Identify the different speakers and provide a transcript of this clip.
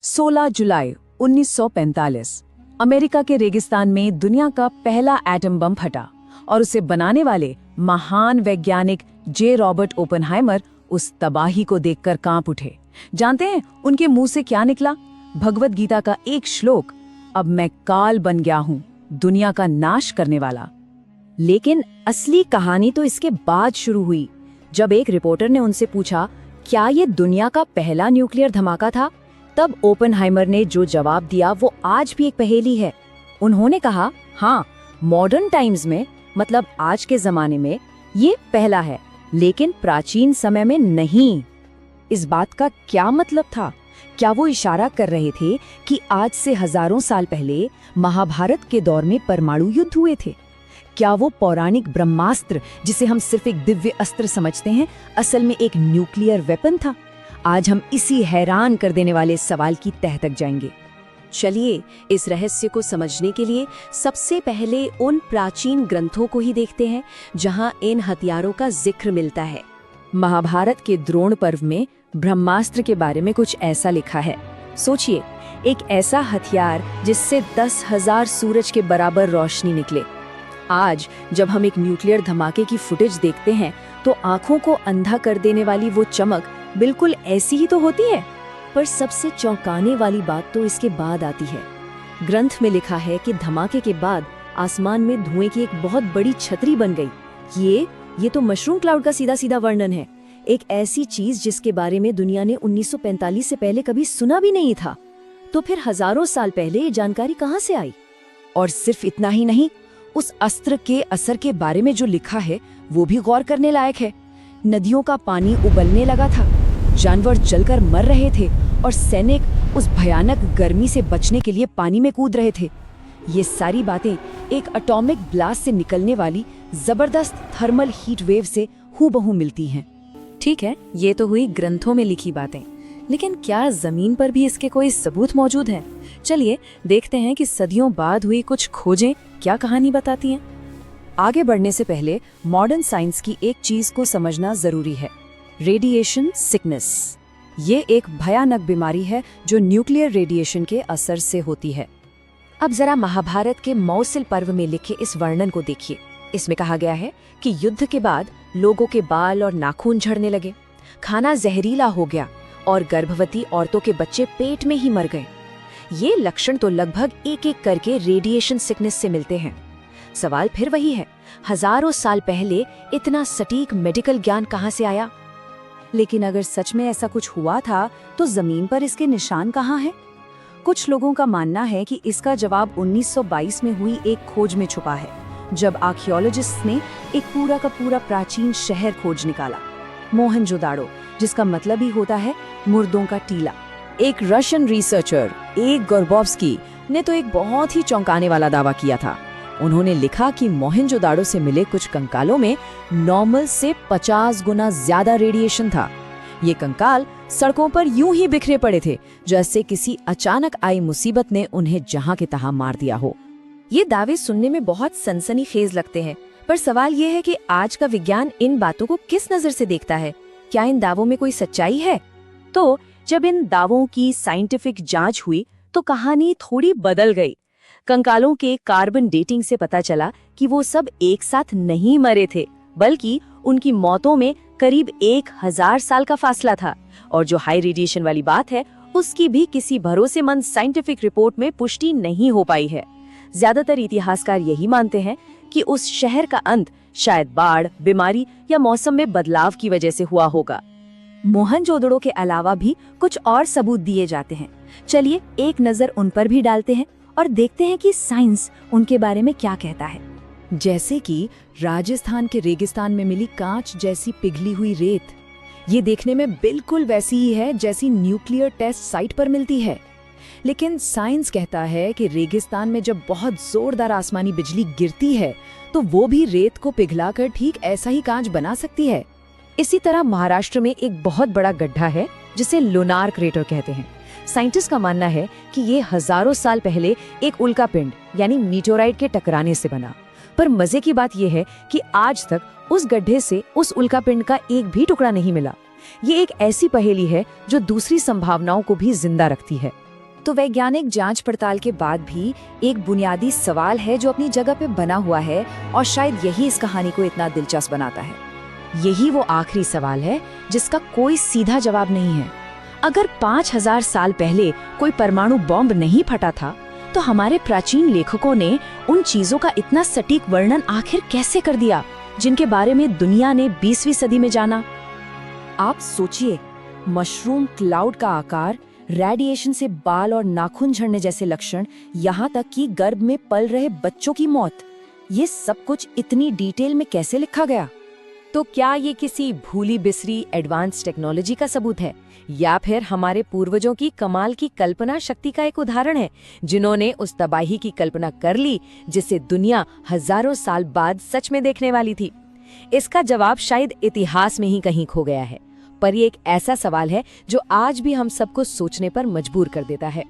Speaker 1: 16 जुलाई 1945 America के रेगिस्तान में दुनिया का पहला एटम बम फटा और उसे बनाने वाले महान वैज्ञानिक जे रॉबर्ट ओपेनहाइमर उस तबाही को देखकर कांप उठे। जानते हैं उनके मुंह से क्या निकला? भगवत गीता का एक श्लोक, अब मैं काल बन गया हूं, दुनिया का नाश करने वाला।
Speaker 2: लेकिन असली कहानी तो इसके बाद शुरू हुई, जब एक रिपोर्टर ने उनसे पूछा, क्या ये दुनिया का पहला न्यूक्लियर धमाका था? तब ओपेनहाइमर ने जो जवाब दिया वो आज भी एक पहेली है। उन्होंने कहा, हाँ, मॉडर्न टाइम्स में, मतलब आज के जमाने में, ये पहला है, लेकिन प्राचीन समय में नहीं। इस बात का क्या मतलब था? क्या वो इशारा कर रहे थे कि आज से हजारों साल पहले महाभारत के दौर में परमाणु युद्ध हुए थे? क्या वो पौराणिक ब्रह्मास्त्र, जिसे हम सिर्फ एक दिव्य अस्त्र समझते हैं, असल में एक न्यूक्लियर वेपन था? आज हम इसी हैरान कर देने वाले सवाल की तह तक जाएंगे। चलिए, इस रहस्य को समझने के लिए सबसे पहले उन प्राचीन ग्रंथों को ही देखते हैं जहां इन हथियारों का जिक्र मिलता है। महाभारत के द्रोण पर्व में ब्रह्मास्त्र के बारे में कुछ ऐसा लिखा है। सोचिए, एक ऐसा हथियार जिससे 10,000 सूरज के बराबर रोशनी निकले। आज जब हम एक न्यूक्लियर धमाके की फुटेज देखते हैं तो आंखों को अंधा कर देने वाली वो चमक बिल्कुल ऐसी ही तो होती है। पर सबसे चौंकाने वाली बात तो इसके बाद आती है। ग्रंथ में लिखा है कि धमाके के बाद आसमान में धुएं की एक बहुत बड़ी छतरी बन गई। ये तो मशरूम क्लाउड का सीधा सीधा वर्णन है। एक ऐसी चीज जिसके बारे में दुनिया ने 1945 से पहले कभी सुना भी नहीं था। तो फिर हजारों साल पहले ये जानकारी कहाँ से आई? और सिर्फ इतना ही नहीं, उस अस्त्र के असर के बारे में जो लिखा है वो भी गौर करने लायक है। नदियों का पानी उबलने लगा था, जानवर जलकर मर रहे थे और सैनिक उस भयानक गर्मी से बचने के लिए पानी में कूद रहे थे। ये सारी बातें एक एटॉमिक ब्लास्ट से निकलने वाली जबरदस्त थर्मल हीट वेव से हूबहू मिलती हैं। ठीक है, ये तो हुई ग्रंथों में लिखी बातें, लेकिन क्या जमीन पर भी इसके कोई सबूत मौजूद हैं? चलिए देखते हैं कि सदियों बाद हुई कुछ खोजें क्या कहानी बताती हैं। आगे बढ़ने से पहले मॉडर्न साइंस की एक चीज को समझना जरूरी है, रेडिएशन सिकनेस। ये एक भयानक बीमारी है जो न्यूक्लियर रेडिएशन के असर से होती है। अब जरा महाभारत के मौसिल पर्व में लिखे इस वर्णन को देखिए। इसमें कहा गया है कि युद्ध के बाद लोगों के बाल और नाखून झड़ने लगे, खाना जहरीला हो गया और गर्भवती औरतों के बच्चे पेट में ही मर गए। ये लक्षण तो लगभग एक एक करके रेडिएशन सिकनेस से मिलते हैं। सवाल फिर वही है, हजारों साल पहले इतना सटीक मेडिकल ज्ञान कहाँ से आया? लेकिन अगर सच में ऐसा कुछ हुआ था तो जमीन पर इसके निशान कहाँ हैं? कुछ लोगों का मानना है कि इसका जवाब 1922 में हुई एक खोज में छुपा है, जब आर्कियोलॉजिस्ट ने एक पूरा का पूरा प्राचीन शहर खोज निकाला, मोहनजोदाड़ो, जिसका मतलब ही होता है मुर्दों का टीला। एक रशियन रिसर्चर ए गोर्बोव्स्की ने तो एक बहुत ही चौंकाने वाला दावा किया था। उन्होंने लिखा कि मोहनजोदाड़ो से मिले कुछ कंकालों में नॉर्मल से 50 गुना ज्यादा रेडिएशन था। ये कंकाल सड़कों पर यूं ही बिखरे पड़े थे, जैसे किसी अचानक आई मुसीबत ने उन्हें जहां के तहां मार दिया हो। ये दावे सुनने में बहुत सनसनीखेज लगते हैं, पर सवाल ये है कि आज का विज्ञान इन बातों को किस नजर से देखता है? क्या इन दावों में कोई सच्चाई है? तो जब इन दावों की साइंटिफिक जांच हुई तो कहानी थोड़ी बदल गई। कंकालों के कार्बन डेटिंग से पता चला कि वो सब एक साथ नहीं मरे थे, बल्कि उनकी मौतों में करीब 1000 साल का फासला था। और जो हाई रेडिएशन वाली बात है, उसकी भी किसी भरोसेमंद साइंटिफिक रिपोर्ट में पुष्टि नहीं हो पाई है। ज्यादातर इतिहासकार यही मानते हैं कि उस शहर का अंत शायद बाढ़, बीमारी या मौसम में बदलाव की वजह से हुआ होगा। मोहनजोदड़ो के अलावा भी कुछ और सबूत दिए जाते हैं। चलिए एक नजर उन पर भी डालते हैं और देखते हैं कि साइंस उनके बारे में क्या कहता है। जैसे कि राजस्थान के रेगिस्तान में मिली कांच जैसी पिघली हुई रेत, ये देखने में बिल्कुल वैसी ही है जैसी न्यूक्लियर टेस्ट साइट पर मिलती है। लेकिन साइंस कहता है कि रेगिस्तान में जब बहुत जोरदार आसमानी बिजली गिरती है तो वो भी रेत को पिघलाकर ठीक ऐसा ही कांच बना सकती है। इसी तरह महाराष्ट्र में एक बहुत बड़ा गड्ढा है जिसे लूनार क्रेटर कहते हैं। साइंटिस्ट का मानना है कि ये हजारों साल पहले एक उल्कापिंड यानी मीटेओराइट के टकराने से बना। पर मजे की बात यह है कि आज तक उस गड्ढे से उस उल्कापिंड का एक भी टुकड़ा नहीं मिला। ये एक ऐसी पहेली है जो दूसरी संभावनाओं को भी जिंदा रखती है। तो वैज्ञानिक जांच पड़ताल के बाद भी एक बुनियादी सवाल है जो अपनी जगह पे बना हुआ है, और शायद यही इस कहानी को इतना दिलचस्प बनाता है। यही वो आखिरी सवाल है जिसका कोई सीधा जवाब नहीं है। अगर 5000 साल पहले कोई परमाणु बॉम्ब नहीं फटा था, तो हमारे प्राचीन लेखकों ने उन चीजों का इतना सटीक वर्णन आखिर कैसे कर दिया जिनके बारे में दुनिया ने 20वीं सदी में जाना? आप सोचिए, मशरूम क्लाउड का आकार, रेडिएशन से बाल और नाखून झड़ने जैसे लक्षण, यहाँ तक कि गर्भ में पल रहे बच्चों की मौत, ये सब कुछ इतनी डिटेल में कैसे लिखा गया? तो क्या ये किसी भूली बिसरी एडवांस टेक्नोलॉजी का सबूत है, या फिर हमारे पूर्वजों की कमाल की कल्पना शक्ति का एक उदाहरण है, जिन्होंने उस तबाही की कल्पना कर ली जिसे दुनिया हजारों साल बाद सच में देखने वाली थी? इसका जवाब शायद इतिहास में ही कहीं खो गया है, पर ये एक ऐसा सवाल है जो आज भी हम सबको सोचने पर मजबूर कर देता है।